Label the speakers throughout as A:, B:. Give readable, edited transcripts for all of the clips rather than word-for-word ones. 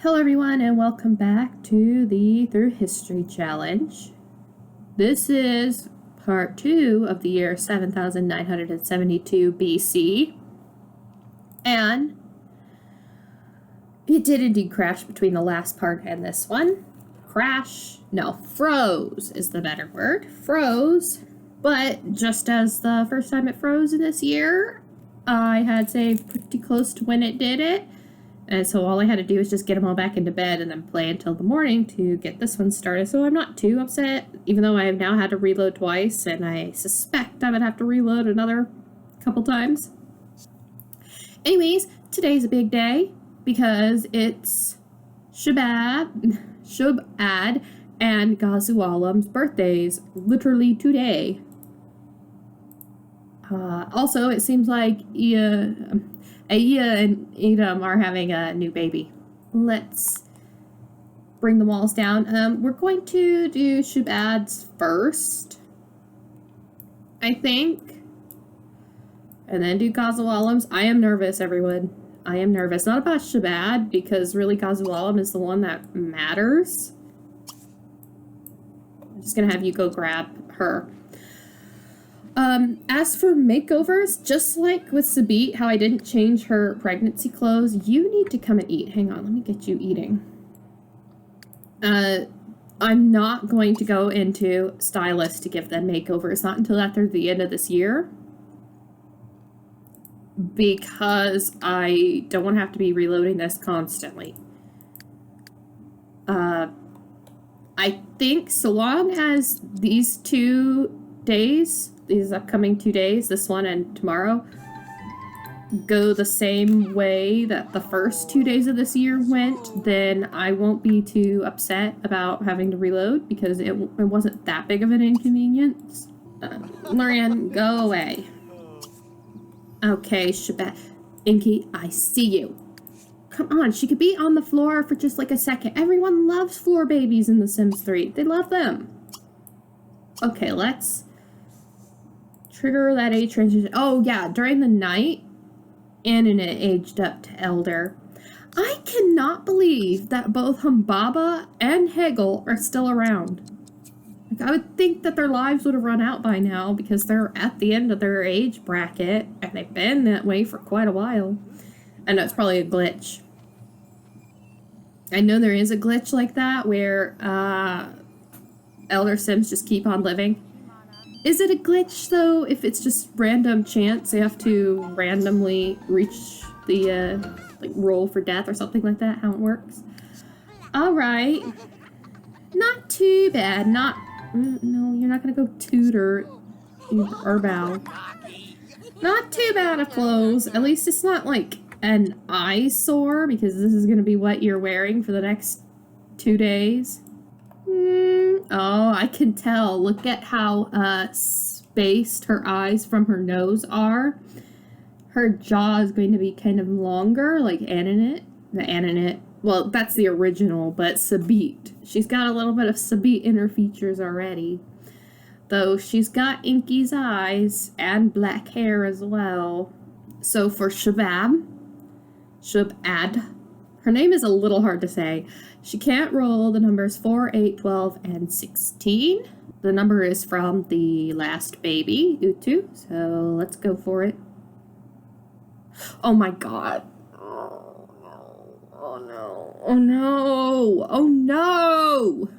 A: Hello everyone and welcome back to the Through History Challenge. This is part 2 of the year 7972 BC. And it did indeed crash between the last part and this one. Froze is the better word. Froze. But just as the first time it froze in this year, I had saved pretty close to when it did it. And so all I had to do was just get them all back into bed and then play until the morning to get this one started. So I'm not too upset, even though I have now had to reload twice, and I suspect I would have to reload another couple times. Anyways, today's a big day because it's Shub-Ad and Gazualum's birthdays, literally today. Also, it seems like Aya and Imdi-Illum are having a new baby. Let's bring the walls down. We're going to do Shub-Ad's first, I think. And then do Gazualum's. I am nervous, everyone. I am nervous. Not about Shub-Ad, because really Gazualum is the one that matters. I'm just going to have you go grab her. As for makeovers, just like with Sabit, how I didn't change her pregnancy clothes, you need to come and eat. Hang on, let me get you eating. I'm not going to go into stylists to give them makeovers, not until after the end of this year, because I don't want to have to be reloading this constantly. I think so long as these 2 days, these upcoming 2 days, this one and tomorrow, go the same way that the first 2 days of this year went, then I won't be too upset about having to reload, because it wasn't that big of an inconvenience. Lorian, go away. Okay, Shub-Ad. Inky, I see you. Come on, she could be on the floor for just like a second. Everyone loves floor babies in The Sims 3. They love them. Okay, let's trigger that age transition. Oh, yeah, during the night, Annette aged up to elder. I cannot believe that both Humbaba and Hegel are still around. Like, I would think that their lives would have run out by now because they're at the end of their age bracket, and they've been that way for quite a while. I know it's probably a glitch. I know there is a glitch like that where elder Sims just keep on living. Is it a glitch, though, if it's just random chance? They have to randomly reach the, roll for death or something like that, how it works? Alright. Not too bad. No, you're not gonna go tutor, you Erbal. Not too bad of clothes. At least it's not, like, an eyesore, because this is gonna be what you're wearing for the next 2 days. Oh, I can tell. Look at how spaced her eyes from her nose are. Her jaw is going to be kind of longer, like Annette. Well, that's the original, but Sabit. She's got a little bit of Sabit in her features already. Though she's got Inky's eyes and black hair as well. So for Shub-Ad, her name is a little hard to say. She can't roll the numbers 4, 8, 12, and 16. The number is from the last baby, Utu, so let's go for it. Oh my god. Oh no. Oh no. Oh no.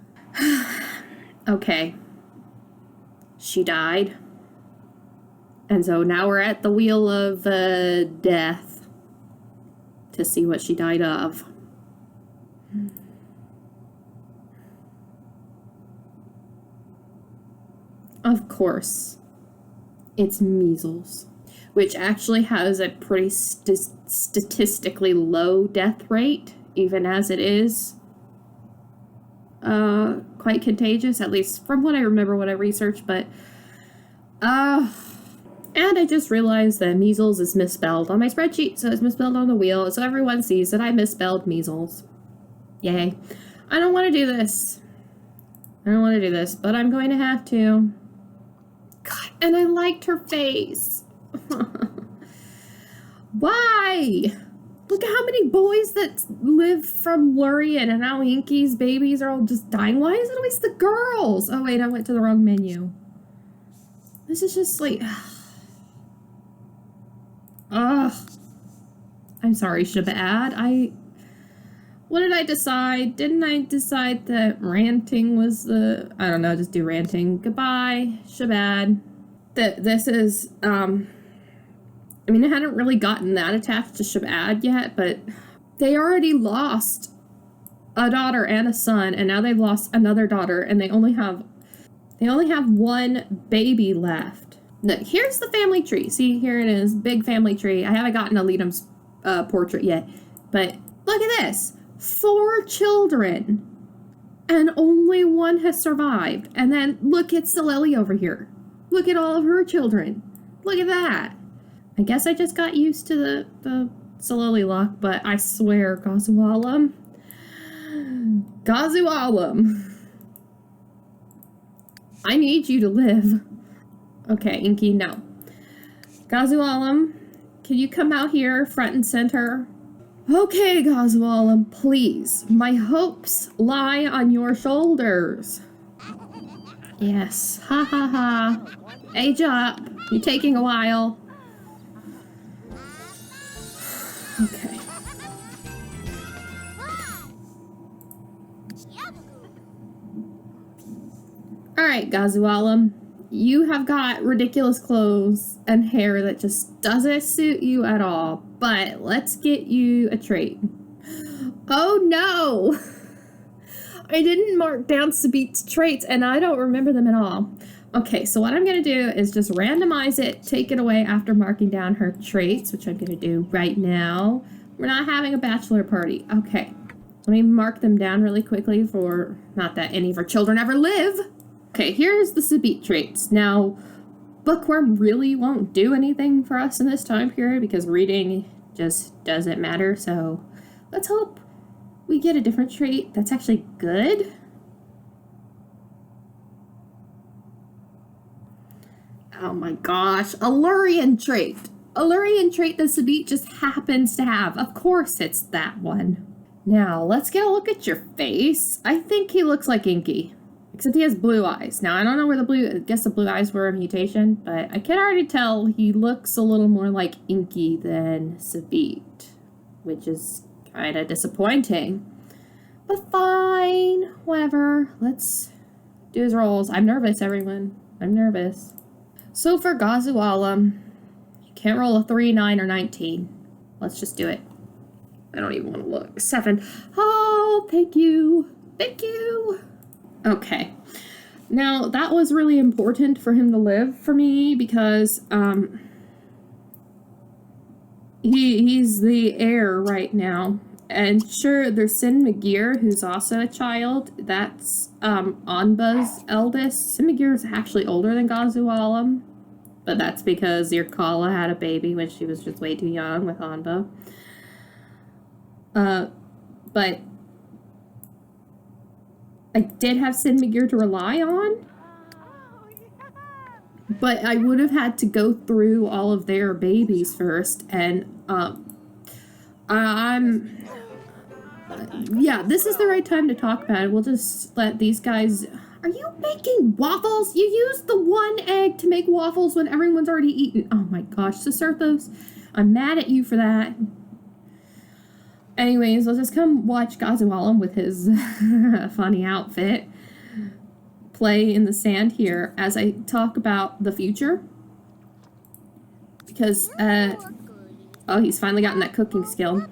A: Okay. She died. And so now we're at the wheel of death to see what she died of. Of course, it's measles, which actually has a pretty statistically low death rate, even as it is quite contagious, at least from what I remember when I researched, but and I just realized that measles is misspelled on my spreadsheet, so it's misspelled on the wheel, so everyone sees that I misspelled measles. Yay. I don't want to do this. But I'm going to have to. God, and I liked her face. Why? Look at how many boys that live from Lurian and now Inky's babies are all just dying. Why is it always the girls? Oh wait, I went to the wrong menu. This is just like... Ugh. I'm sorry, Shub-Ad. What did I decide? Didn't I decide that ranting was the... I don't know, just do ranting. Goodbye, Shub-Ad. This is, I mean, I hadn't really gotten that attached to Shub-Ad yet, but they already lost a daughter and a son, and now they've lost another daughter, and they only have one baby left. Look, here's the family tree. See, here it is, big family tree. I haven't gotten Illum's portrait yet, but look at this. 4 children, and only one has survived. And then look at Soleli over here. Look at all of her children. Look at that. I guess I just got used to the Soleli look, but I swear, Gazualum. I need you to live. Okay, Inky, no. Gazualum, can you come out here, front and center? Okay, Gazualum, please. My hopes lie on your shoulders. Yes, ha ha ha. Age up. You're taking a while. Okay. Alright, Gazualum. You have got ridiculous clothes and hair that just doesn't suit you at all. But let's get you a trait. Oh no! I didn't mark down Sabit's traits and I don't remember them at all. Okay, so what I'm going to do is just randomize it, take it away after marking down her traits, which I'm going to do right now. We're not having a bachelor party. Okay, let me mark them down really quickly for, not that any of our children ever live. Okay, here's the Sabit traits. Now, Bookworm really won't do anything for us in this time period because reading just doesn't matter. So let's hope we get a different trait that's actually good. Oh my gosh, a Lurian trait. A Lurian trait that Sabit just happens to have. Of course it's that one. Now, let's get a look at your face. I think he looks like Inky. Except he has blue eyes. Now, I don't know where I guess the blue eyes were a mutation, but I can already tell he looks a little more like Inky than Sabit, which is kind of disappointing. But fine, whatever. Let's do his rolls. I'm nervous, everyone. I'm nervous. So for Gazualum, you can't roll a 3, 9, or 19. Let's just do it. I don't even want to look. 7. Oh, thank you. Thank you. Okay. Now, that was really important for him to live for me because he's the heir right now. And sure, there's Sin Magir, who's also a child. That's Anba's eldest. Sin Magir is actually older than Gazualum, but that's because Zirkala had a baby when she was just way too young with Anba. But I did have Sin Magir to rely on, but I would have had to go through all of their babies first, and yeah, this is the right time to talk about it. We'll just let these guys... Are you making waffles? You used the one egg to make waffles when everyone's already eaten. Oh my gosh, Sicerthos, I'm mad at you for that. Anyways, let's just come watch Gazualum with his funny outfit play in the sand here as I talk about the future. Because, oh, he's finally gotten that cooking skill.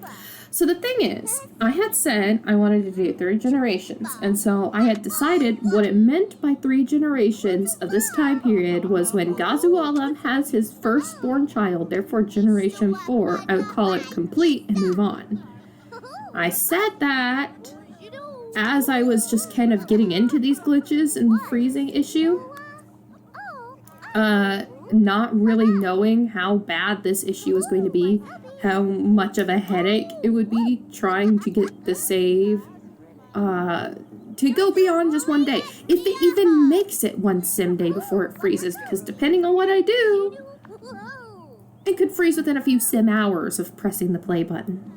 A: So the thing is, I had said I wanted to do 3 generations, and so I had decided what it meant by 3 generations of this time period was when Gazualum has his firstborn child, therefore generation 4, I would call it complete and move on. I said that as I was just kind of getting into these glitches and the freezing issue, not really knowing how bad this issue was going to be, how much of a headache it would be trying to get the save to go beyond just one day. If it even makes it one sim day before it freezes, because depending on what I do, it could freeze within a few sim hours of pressing the play button.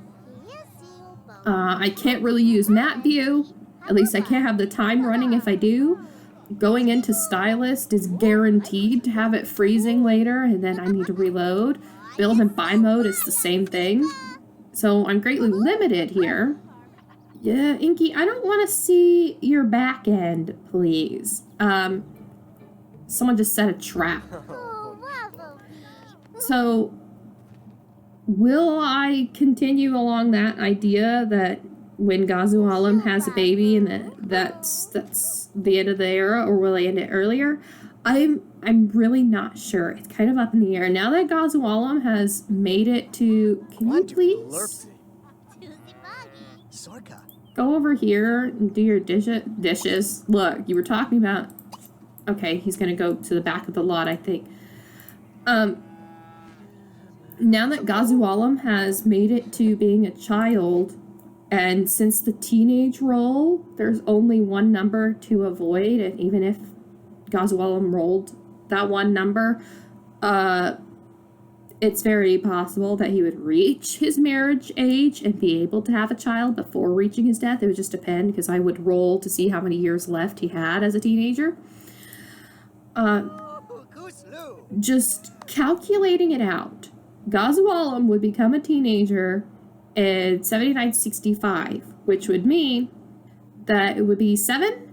A: I can't really use map view. At least I can't have the time running if I do. Going into stylist is guaranteed to have it freezing later, and then I need to reload. Build and buy mode is the same thing. So I'm greatly limited here. Yeah, Inky, I don't want to see your back end, please. Someone just set a trap. So, will I continue along that idea that when Gazualum has a baby and that's the end of the era, or will I end it earlier? I'm really not sure. It's kind of up in the air. Now that Gazualum has made it to... Can you please go over here and do your dishes? Look, you were talking about... Okay, he's going to go to the back of the lot, I think. Now that Gazualum has made it to being a child, and since the teenage role, there's only one number to avoid, and even if Gazualum rolled that one number, it's very possible that he would reach his marriage age and be able to have a child before reaching his death. It would just depend, because I would roll to see how many years left he had as a teenager. Just calculating it out, Gazualum would become a teenager in 7965, which would mean that it would be 7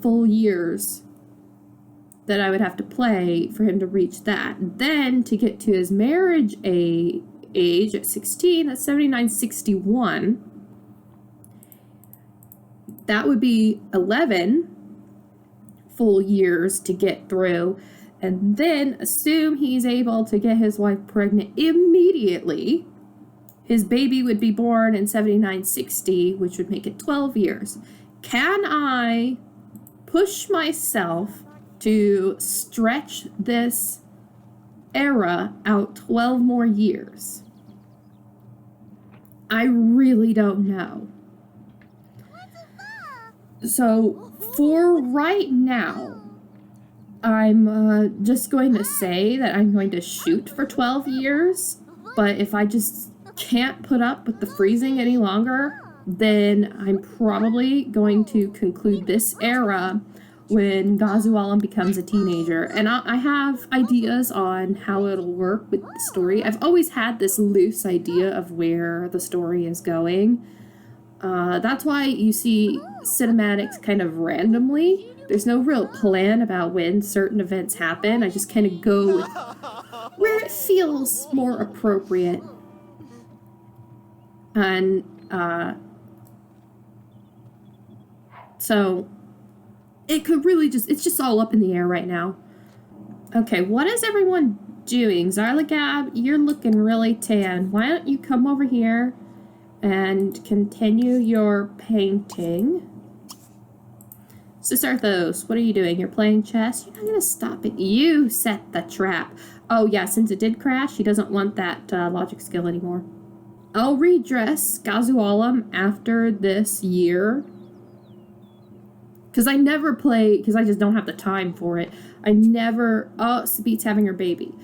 A: full years that I would have to play for him to reach that. Then to get to his marriage age at 16, that's 7961. That would be 11 full years to get through. And then assume he's able to get his wife pregnant immediately. His baby would be born in 7960, which would make it 12 years. Can I push myself to stretch this era out 12 more years? I really don't know. So, for right now, I'm just going to say that I'm going to shoot for 12 years, but if I just can't put up with the freezing any longer, then I'm probably going to conclude this era when Gazualum becomes a teenager. And I have ideas on how it'll work with the story. I've always had this loose idea of where the story is going. That's why you see cinematics kind of randomly. There's no real plan about when certain events happen. I just kind of go with where it feels more appropriate. And, so, it could really it's just all up in the air right now. Okay, what is everyone doing? Zarlagab, you're looking really tan. Why don't you come over here and continue your painting? Sisarthos, what are you doing? You're playing chess? You're not going to stop it. You set the trap. Oh, yeah, since it did crash, he doesn't want that logic skill anymore. I'll redress Gazualum after this year. Because I never play, because I just don't have the time for it. I never, oh, Sabit's having her baby.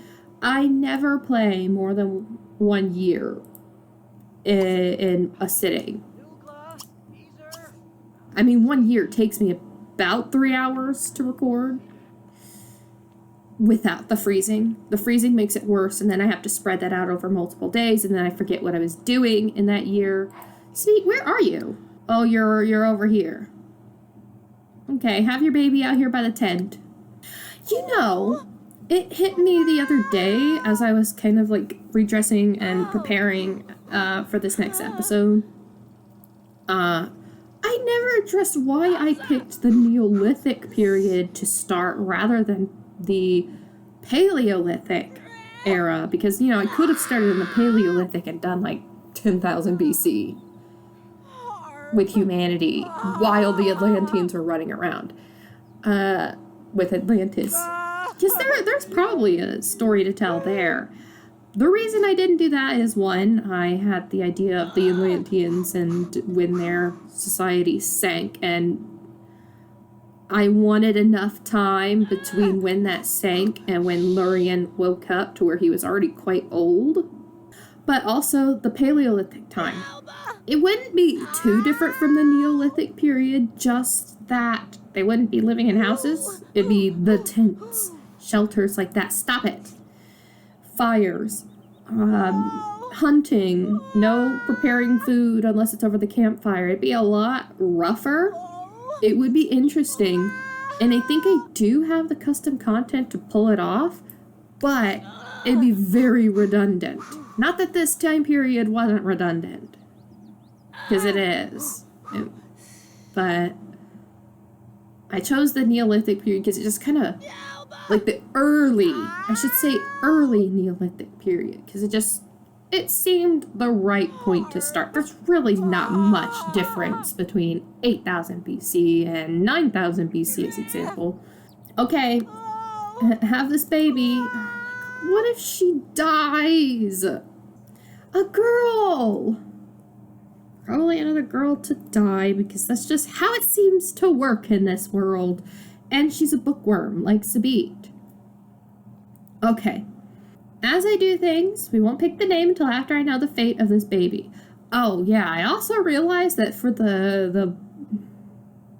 A: I never play more than 1 year in a sitting. I mean, 1 year takes me about 3 hours to record without the freezing. The freezing makes it worse, and then I have to spread that out over multiple days, and then I forget what I was doing in that year. Sweet, where are you? Oh, you're over here. Okay, have your baby out here by the tent. You know, it hit me the other day as I was kind of like redressing and preparing for this next episode. I never addressed why I picked the Neolithic period to start rather than the Paleolithic era, because, you know, I could have started in the Paleolithic and done like 10,000 BC with humanity while the Atlanteans were running around with Atlantis. Because there's probably a story to tell there. The reason I didn't do that is, one, I had the idea of the Atlanteans and when their society sank, and I wanted enough time between when that sank and when Lurian woke up to where he was already quite old. But also the Paleolithic time. It wouldn't be too different from the Neolithic period, just that they wouldn't be living in houses. It'd be the tents, shelters like that. Stop it. Fires, hunting, no preparing food unless it's over the campfire. It'd be a lot rougher. It would be interesting. And I think I do have the custom content to pull it off, but it'd be very redundant. Not that this time period wasn't redundant, because it is. But I chose the Neolithic period because it just kind of, like the early Neolithic period, because it seemed the right point to start. There's really not much difference between 8,000 BC and 9,000 BC as example. Okay, have this baby. What if she dies? A girl! Probably another girl to die, because that's just how it seems to work in this world. And she's a bookworm, like Sabit. Okay. As I do things, we won't pick the name until after I know the fate of this baby. Oh, yeah, I also realized that for the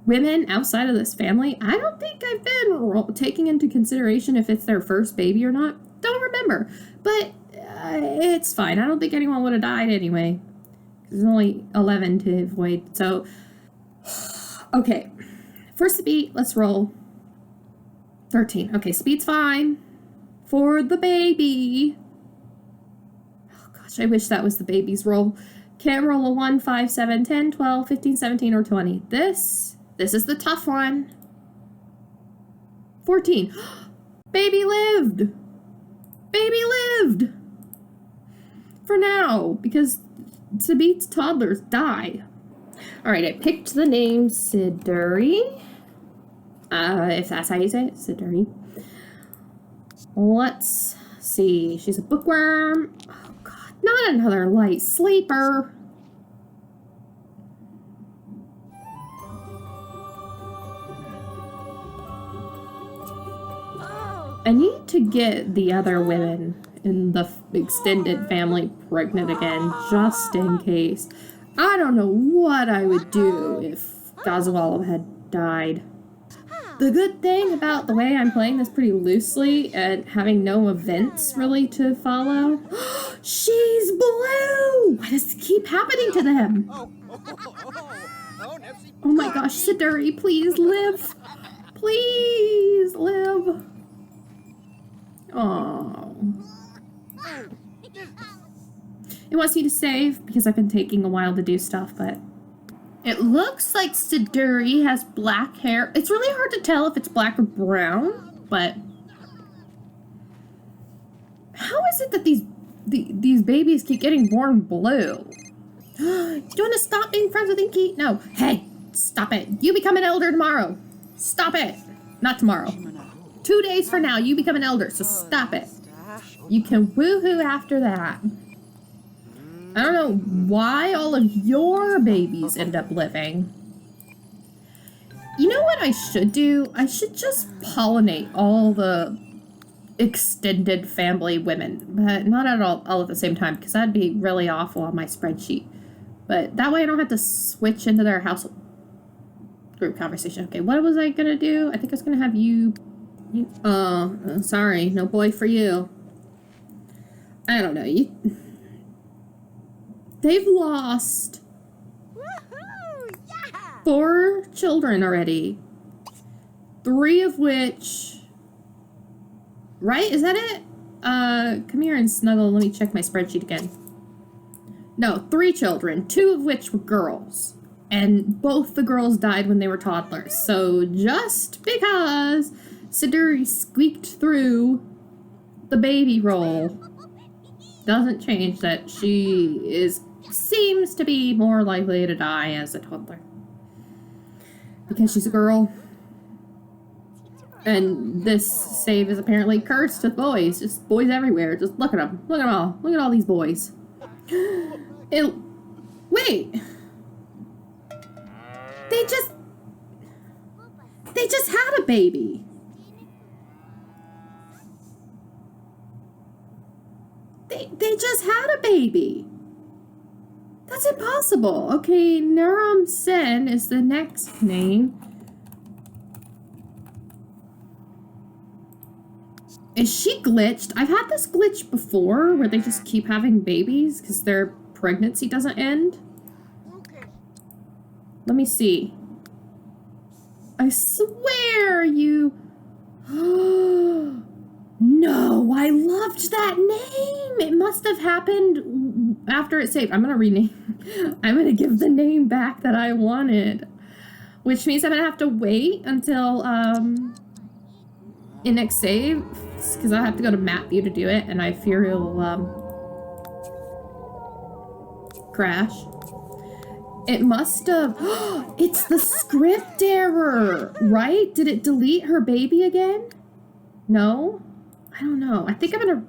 A: women outside of this family, I don't think I've been taking into consideration if it's their first baby or not. Don't remember. But it's fine. I don't think anyone would have died anyway. There's only 11 to avoid. So, okay. First Sabit, let's roll. 13. Okay, Sabit's fine. For the baby. Oh gosh, I wish that was the baby's roll. Can't roll a 1, 5, 7, 10, 12, 15, 17, or 20. This is the tough one. 14. Baby lived. Baby lived. For now, because Sabit's toddlers die. Alright, I picked the name Siduri. If that's how you say it, Siduri. Let's see. She's a bookworm. Oh, God. Not another light sleeper. I need to get the other women in the extended family pregnant again, just in case. I don't know what I would do if Gazualum had died. The good thing about the way I'm playing this pretty loosely and having no events really to follow. She's blue! Why does it keep happening to them? Oh my gosh, Siduri, please live. Please live. Oh. It wants me to save because I've been taking a while to do stuff, but it looks like Siduri has black hair. It's really hard to tell if it's black or brown, but how is it that these babies keep getting born blue? Do you want to stop being friends with Inky? No. Hey, stop it. You become an elder tomorrow. Stop it. Not tomorrow. 2 days from now, you become an elder, so stop it. You can woohoo after that. I don't know why all of your babies end up living. You know what I should do? I should just pollinate all the extended family women, but not at all at the same time, because that'd be really awful on my spreadsheet. But that way I don't have to switch into their household group conversation. Okay, what was I gonna do? I think I was gonna have you. Sorry, no boy for you. I don't know. They've lost 4 children already. 3 of which... Right? Is that it? Come here and snuggle. Let me check my spreadsheet again. No, 3 children. 2 of which were girls. And both the girls died when they were toddlers. So just because Siduri squeaked through the baby roll doesn't change that she seems to be more likely to die as a toddler. Because she's a girl. And this save is apparently cursed with boys. Just boys everywhere. Just look at them. Look at them all. Look at all these boys. Wait. They just had a baby. They just had a baby. That's impossible. Okay, Nurum Sen is the next name. Is she glitched? I've had this glitch before where they just keep having babies because their pregnancy doesn't end. Let me see. I swear you... No, I loved that name. It must have happened after it saved. I'm going to rename. I'm going to give the name back that I wanted. Which means I'm going to have to wait until it next save. Because I have to go to map view to do it. And I fear it'll crash. It must have... It's the script error, right? Did it delete her baby again? No? I don't know. I think I'm gonna...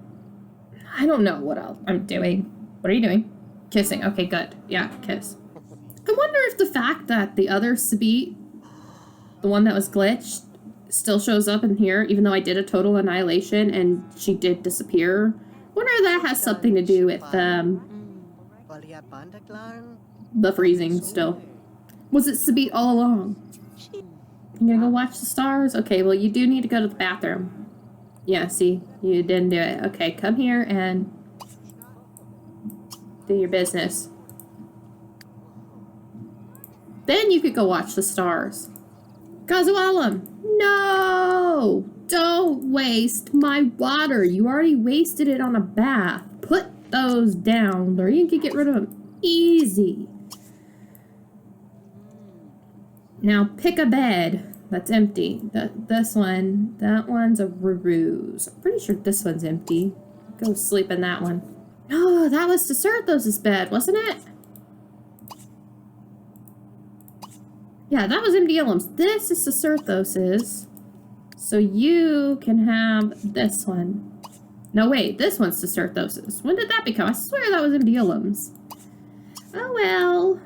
A: I don't know what else I'm doing. What are you doing? Kissing. Okay, good. Yeah, kiss. I wonder if the fact that the other Sabit, the one that was glitched, still shows up in here, even though I did a total annihilation and she did disappear. I wonder if that has something to do with the freezing still. Was it Sabit all along? I'm gonna go watch the stars? Okay, well, you do need to go to the bathroom. Yeah, see? You didn't do it. Okay, come here and do your business. Then you could go watch the stars. Gazualum! No! Don't waste my water. You already wasted it on a bath. Put those down, or you can get rid of them easy. Now pick a bed that's empty. That one's a ruse. I'm pretty sure this one's empty. Go sleep in that one. No, that was Ziyatum's bed, wasn't it? Yeah, that was Imdi-Illum's. This is Ziyatum's. So you can have this one. No, wait, this one's Ziyatum's. When did that become? I swear that was Imdi-Illum's. Oh well.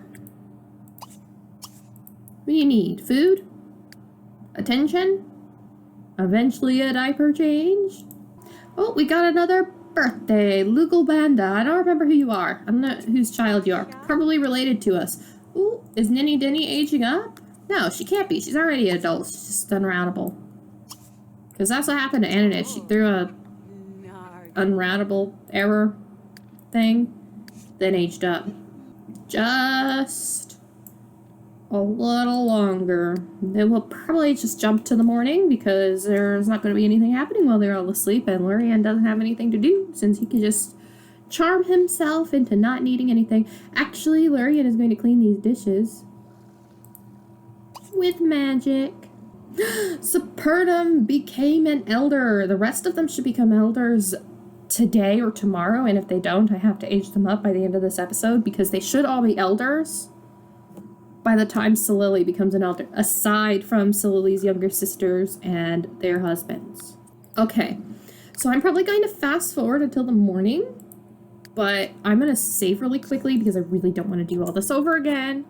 A: What do you need? Food? Attention? Eventually a diaper change? Oh, we got another birthday. Lugal Banda. I don't remember who you are. I don't know whose child you are. Probably related to us. Ooh, is Ninny Dinny aging up? No, she can't be. She's already an adult. She's just unroutable. Because that's what happened to Ananis. She threw a unroutable error thing, then aged up. Just a little longer. Then we'll probably just jump to the morning because there's not going to be anything happening while they're all asleep, and Lurian doesn't have anything to do since he can just charm himself into not needing anything. Actually, Lurian is going to clean these dishes with magic. Superdum became an elder. The rest of them should become elders today or tomorrow, and if they don't, I have to age them up by the end of this episode because they should all be elders by the time Solili becomes an elder, aside from Solili's younger sisters and their husbands. Okay, so I'm probably going to fast forward until the morning, but I'm going to save really quickly because I really don't want to do all this over again.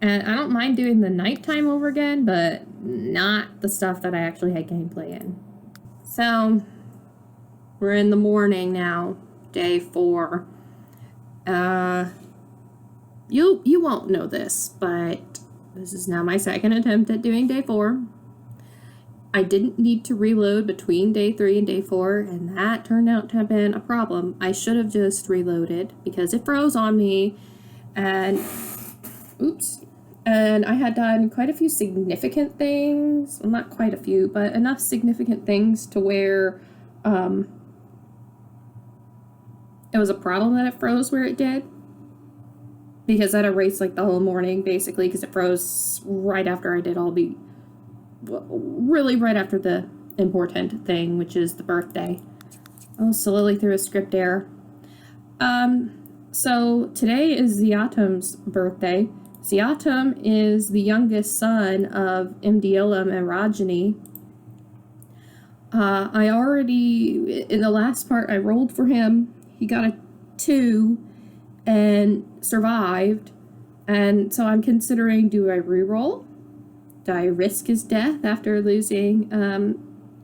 A: And I don't mind doing the nighttime over again, but not the stuff that I actually had gameplay in. So, we're in the morning now, day 4. You won't know this, but this is now my second attempt at doing day 4. I didn't need to reload between day 3 and day 4, and that turned out to have been a problem. I should have just reloaded because it froze on me, and oops. And I had done quite a few significant things. Well, not quite a few, but enough significant things to where it was a problem that it froze where it did. Because that erased like the whole morning, basically, because it froze right after I did all the... really right after the important thing, which is the birthday. Oh, Solili threw a script error. So today is Ziyatum's birthday. Ziyatum is the youngest son of Imdi-Illum and Rajani. I already, in the last part, I rolled for him. He got a 2 and survived. And so I'm considering, do I re-roll? Do I risk his death after losing an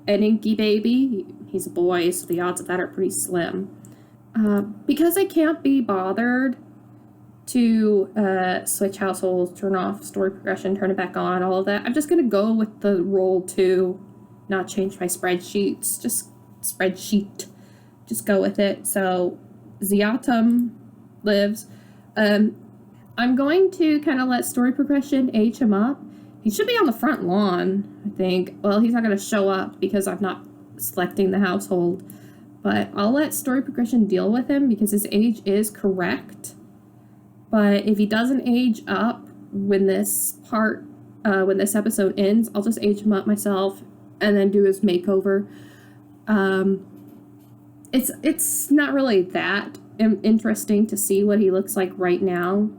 A: inky baby? He's a boy, so the odds of that are pretty slim. Because I can't be bothered to switch households, turn off story progression, turn it back on, all of that, I'm just going to go with the roll 2, not change my spreadsheets, just go with it. So Ziyatum lives. I'm going to kind of let story progression age him up. He should be on the front lawn, I think. Well, he's not going to show up because I'm not selecting the household. But I'll let story progression deal with him because his age is correct. But if he doesn't age up when this episode ends, I'll just age him up myself and then do his makeover. It's not really that interesting to see what he looks like right now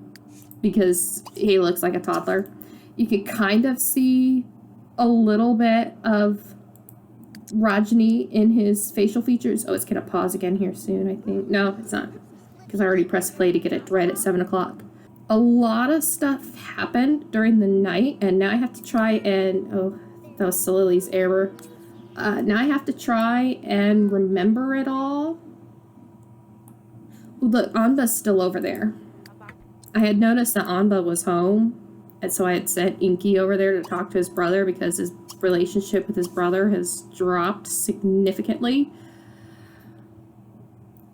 A: because he looks like a toddler. You could kind of see a little bit of Rajni in his facial features. Oh, it's going to pause again here soon, I think. No, it's not. Because I already pressed play to get it read at 7 o'clock. A lot of stuff happened during the night, and now I have to try and... Oh, that was Solili's error. Now I have to try and remember it all. Look, Anba's still over there. I had noticed that Anba was home, and so I had sent Inky over there to talk to his brother because his relationship with his brother has dropped significantly.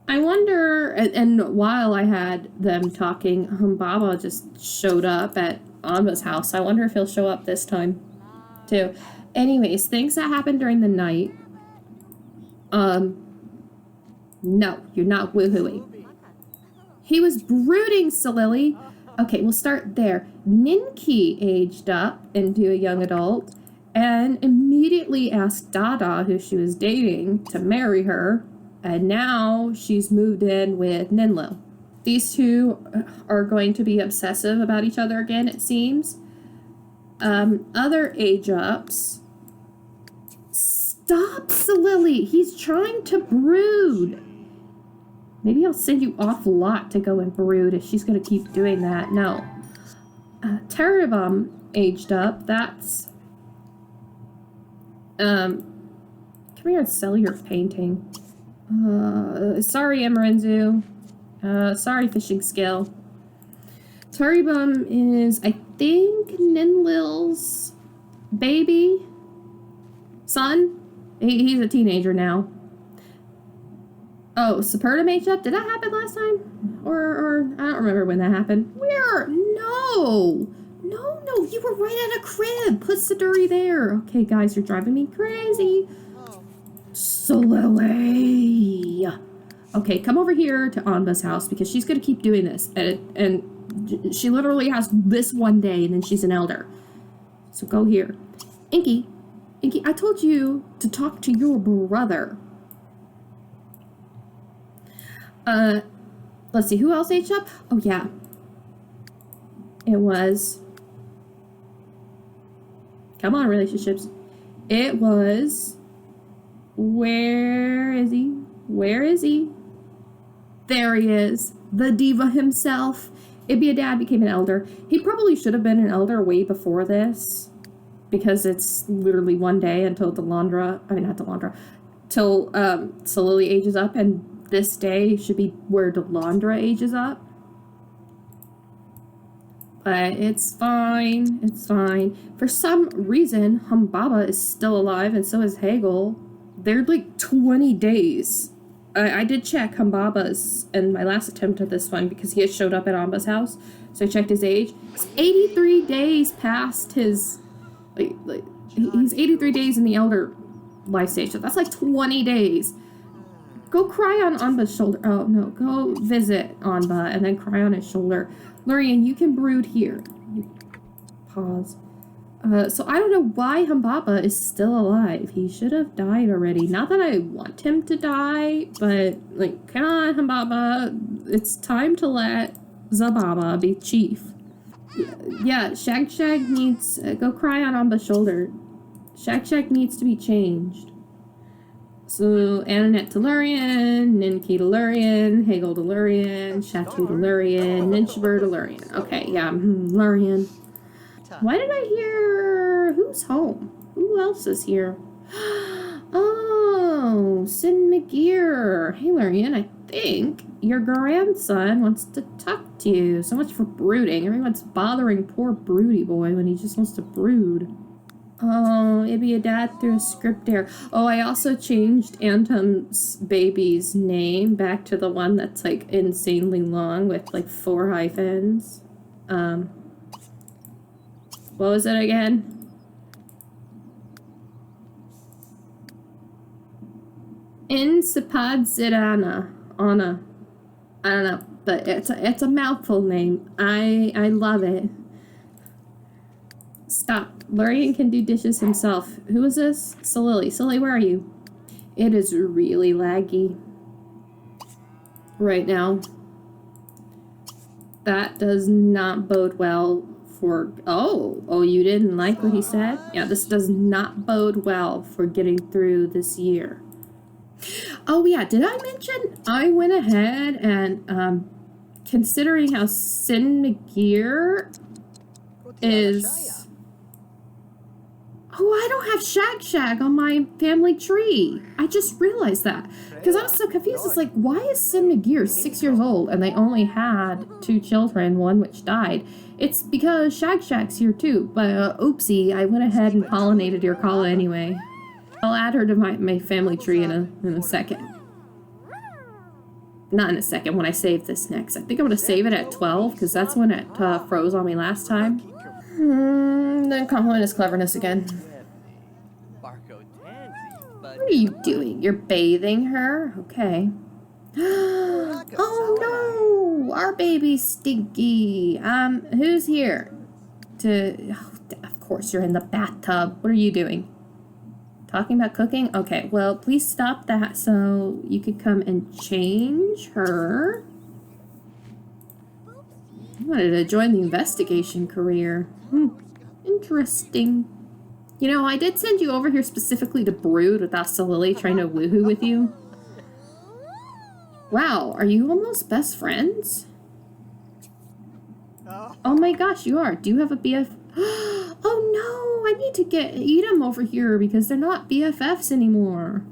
A: I wonder, and while I had them talking, Humbaba just showed up at Anba's house. I wonder if he'll show up this time, too. Anyways, things that happened during the night. No, you're not woohooing. He was brooding, Solili. Okay, we'll start there. Ninki aged up into a young adult and immediately asked Dada, who she was dating, to marry her. And now she's moved in with Ninlil. These two are going to be obsessive about each other again, it seems. Other age-ups. Stop, Solili! He's trying to brood! Maybe I'll send you off a lot to go and brood if she's going to keep doing that. No. Terabum aged up. That's... Come here and sell your painting. Sorry, Amarenzu. Sorry, Fishing Skill. Terabum is, I think, Ninlil's baby? Son? He's a teenager now. Oh, Supertum aged up? Did that happen last time? Or I don't remember when that happened. Where? No, you were right at a crib. Put Siduri there. Okay, guys, you're driving me crazy. Solili. Okay, come over here to Anba's house because she's going to keep doing this. And she literally has this one day and then she's an elder. So go here. Inky, I told you to talk to your brother. Let's see, who else aged up? Oh, yeah. It was... Come on, relationships. It was... Where is he? There he is. The diva himself. Imdi-Illum became an elder. He probably should have been an elder way before this. Because it's literally one day until till Solili ages up, and this day should be where Delandra ages up. But it's fine. For some reason, Humbaba is still alive, and so is Hegel. They're like 20 days. I did check Humbaba's in my last attempt at this one because he had showed up at Amba's house. So I checked his age. It's 83 days past his... he's 83 days in the elder life stage. So that's like 20 days. Go cry on Anba's shoulder. Oh, no. Go visit Anba and then cry on his shoulder. Lurian, you can brood here. Pause. So I don't know why Humbaba is still alive. He should have died already. Not that I want him to die, but, like, come on, Humbaba. It's time to let Zababa be chief. Yeah, Shag needs... go cry on Amba's shoulder. Shag needs to be changed. So, Ananet to Lurian, Ninki to Lurian, Hegel to Lurian, Shatu to Lurian, Ninshber to Lurian. Okay, yeah, Lurian. Why did I hear Who's home? Who else is here? Oh, Sin McGear. Hey, Larian, I think your grandson wants to talk to you. So much for brooding. Everyone's bothering poor Broody boy when he just wants to brood. Oh, maybe a dad threw a script error. Oh, I also changed Antum's baby's name back to the one that's like insanely long with like 4 hyphens. What was it again? Insipad Zidana. Anna. I don't know, but it's a mouthful name. I love it. Stop. Lurian can do dishes himself. Who is this? Salili. Salili, where are you? It is really laggy right now. That does not bode well for... Oh, you didn't like what he said? Yeah, this does not bode well for getting through this year. Oh, yeah, did I mention I went ahead and, considering how Sin McGear is... Oh, I don't have Shag on my family tree. I just realized that. Because I was so confused. It's like, why is Sin McGear 6 years old and they only had 2 children, one which died? It's because Shag's here too. But, oopsie, I went ahead and pollinated your Kala anyway. I'll add her to my family tree in a second. Not in a second, when I save this next. I think I'm going to save it at 12, because that's when it froze on me last time. Then compliment his cleverness again. What are you doing? You're bathing her? Okay. Oh no! Our baby's stinky. Who's here? Of course you're in the bathtub. What are you doing? Talking about cooking? Okay, well, please stop that so you could come and change her. I wanted to join the investigation career. Interesting. You know, I did send you over here specifically to brood without Salili trying to woohoo with you. Wow, are you almost best friends? Oh my gosh, you are. Do you have a BF? Oh no, I need to get Edom over here because they're not BFFs anymore.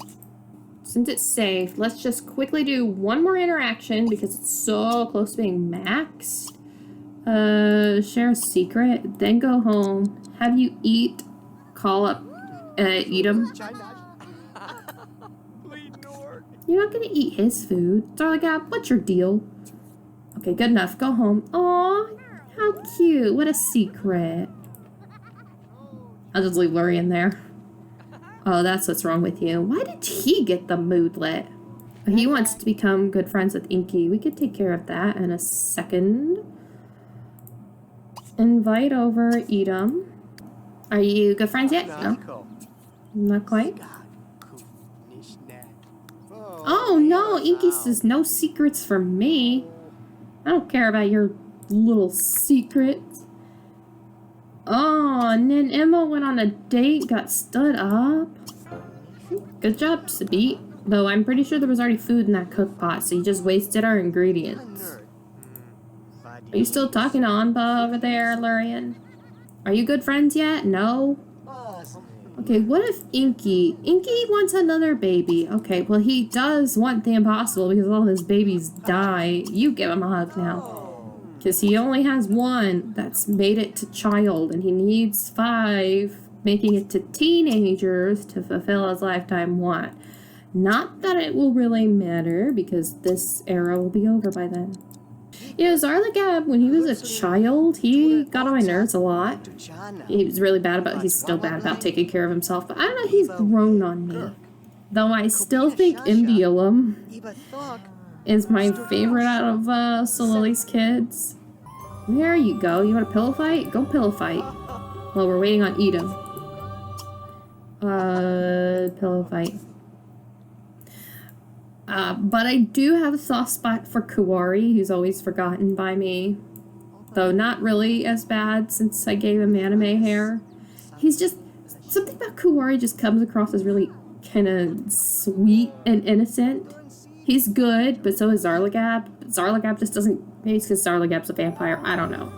A: Since it's saved, let's just quickly do one more interaction because it's so close to being maxed. Share a secret, then go home, have you eat, call up, Edom. You're not gonna eat his food. Zarligab, what's your deal? Okay, good enough, go home. Aw, how cute, what a secret. I'll just leave Lurian there. Oh, that's what's wrong with you. Why did he get the moodlet? He wants to become good friends with Inky. We could take care of that in a second. Invite over Edom. Are you good friends yet? No? Not quite? Oh no, Inky says no secrets for me. I don't care about your little secrets. Oh, and then Emma went on a date, got stood up. Good job, Sabit. Though I'm pretty sure there was already food in that cook pot, so you just wasted our ingredients. Are you still talking to Anba over there, Lurian? Are you good friends yet? No? Okay, what if Inky wants another baby? Okay, well he does want the impossible because all his babies die. You give him a hug now. Because he only has one that's made it to child and he needs 5 making it to teenagers to fulfill his lifetime want. Not that it will really matter because this era will be over by then. Yeah, Zarligab, when he was a child, he got on my nerves a lot. He was really bad about, he's still bad about taking care of himself, but I don't know, he's grown on me. Though I still think Imdi-Illum is my favorite out of Salili's kids. There you go. You want a pillow fight? Go pillow fight. Well, we're waiting on Edom. Pillow fight. But I do have a soft spot for Kuwari, who's always forgotten by me. Though not really as bad since I gave him anime hair. He's just... Something about Kuwari just comes across as really kind of sweet and innocent. He's good, but so is Zarligab. Zarligab just doesn't... Maybe it's because Zarligab's a vampire. I don't know.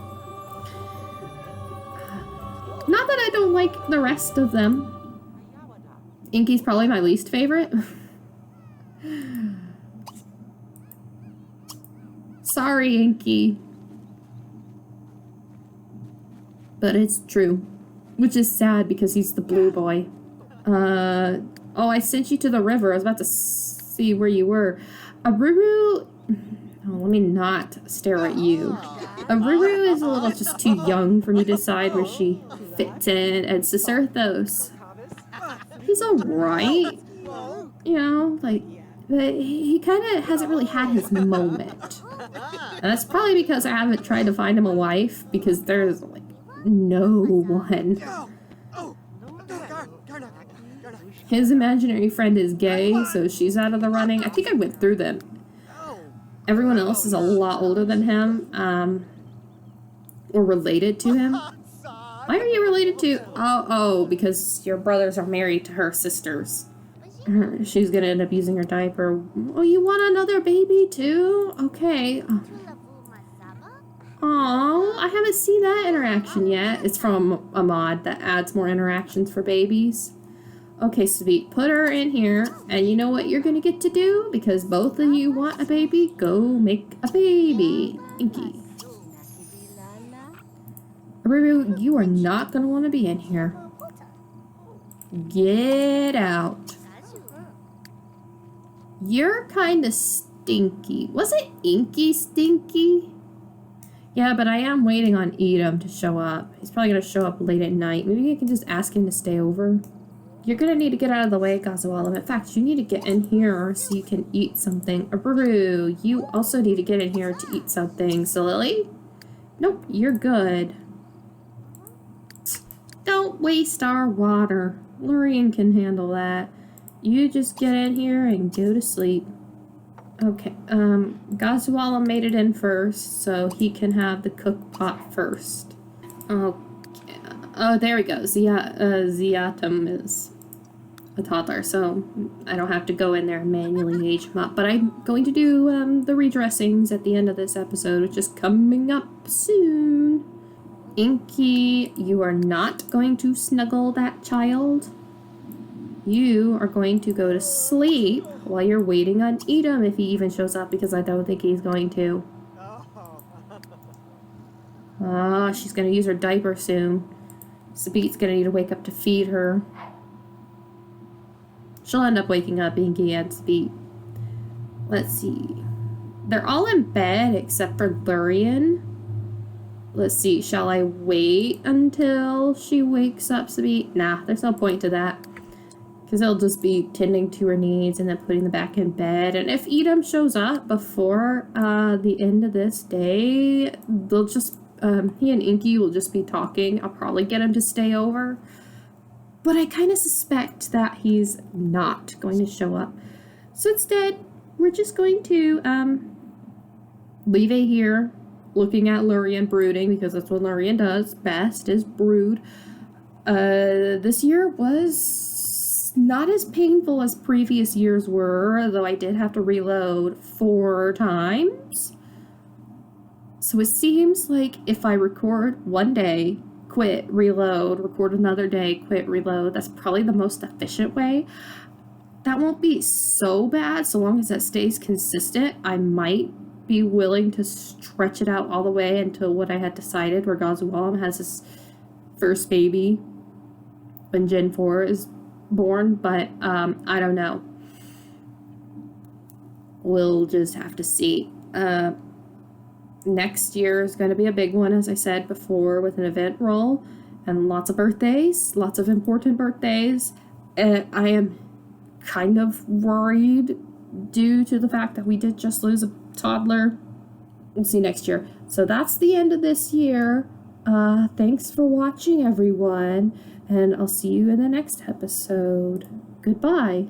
A: Not that I don't like the rest of them. Inky's probably my least favorite. Sorry, Inky. But it's true. Which is sad because he's the blue boy. Oh, I sent you to the river. I was about to see where you were. Aruru... Oh, let me not stare at you. Aruru is a little just too young for me to decide where she fits in. And Sicerthos, he's alright. You know, like... But he kind of hasn't really had his moment. And that's probably because I haven't tried to find him a wife, because there's, like, no one. His imaginary friend is gay, so she's out of the running. I think I went through them. Everyone else is a lot older than him, or related to him. Why are you related to? Oh, because your brothers are married to her sisters. She's gonna end up using her diaper. Oh, you want another baby too? Okay. Oh, I haven't seen that interaction yet. It's from a mod that adds more interactions for babies. Okay, Sabit, put her in here, and you know what you're gonna get to do? Because both of you want a baby, go make a baby. Inky. Aruru, you are not gonna want to be in here. Get out. You're kind of stinky. Wasn't Inky stinky? Yeah, but I am waiting on Idum to show up. He's probably going to show up late at night. Maybe I can just ask him to stay over. You're going to need to get out of the way, Gazualum. In fact, you need to get in here so you can eat something. Aruru, you also need to get in here to eat something. So, Lily? Nope, you're good. Don't waste our water. Lurian can handle that. You just get in here and go to sleep. Okay, Gazualum made it in first, so he can have the cook pot first. Okay. Oh, there we go. Ziyatum is a toddler, so I don't have to go in there and manually age him up. But I'm going to do the redressings at the end of this episode, which is coming up soon. Inky, you are not going to snuggle that child. You are going to go to sleep while you're waiting on Idum if he even shows up, because I don't think he's going to. She's going to use her diaper soon. Sabit's going to need to wake up to feed her. She'll end up waking up, Inky and Sabit. Let's see. They're all in bed except for Lurian. Let's see. Shall I wait until she wakes up, Sabit? Nah, there's no point to that. Because they'll just be tending to her needs and then putting them back in bed. And if Idum shows up before the end of this day, they'll just, he and Inky will just be talking. I'll probably get him to stay over. But I kind of suspect that he's not going to show up. So instead, we're just going to leave it here, looking at Lurian brooding, because that's what Lurian does best, is brood. This year was not as painful as previous years were, though I did have to reload 4 times. So it seems like if I record one day, quit, reload, record another day, quit, reload, that's probably the most efficient way. That won't be so bad so long as that stays consistent. I might be willing to stretch it out all the way until what I had decided, where Gazualum has his first baby when Gen 4 is born, but I don't know. We'll just have to see. Next year is going to be a big one, as I said before, with an event roll and lots of birthdays, lots of important birthdays. I am kind of worried due to the fact that we did just lose a toddler. We'll see next year. So that's the end of this year. Thanks for watching, everyone, and I'll see you in the next episode. Goodbye.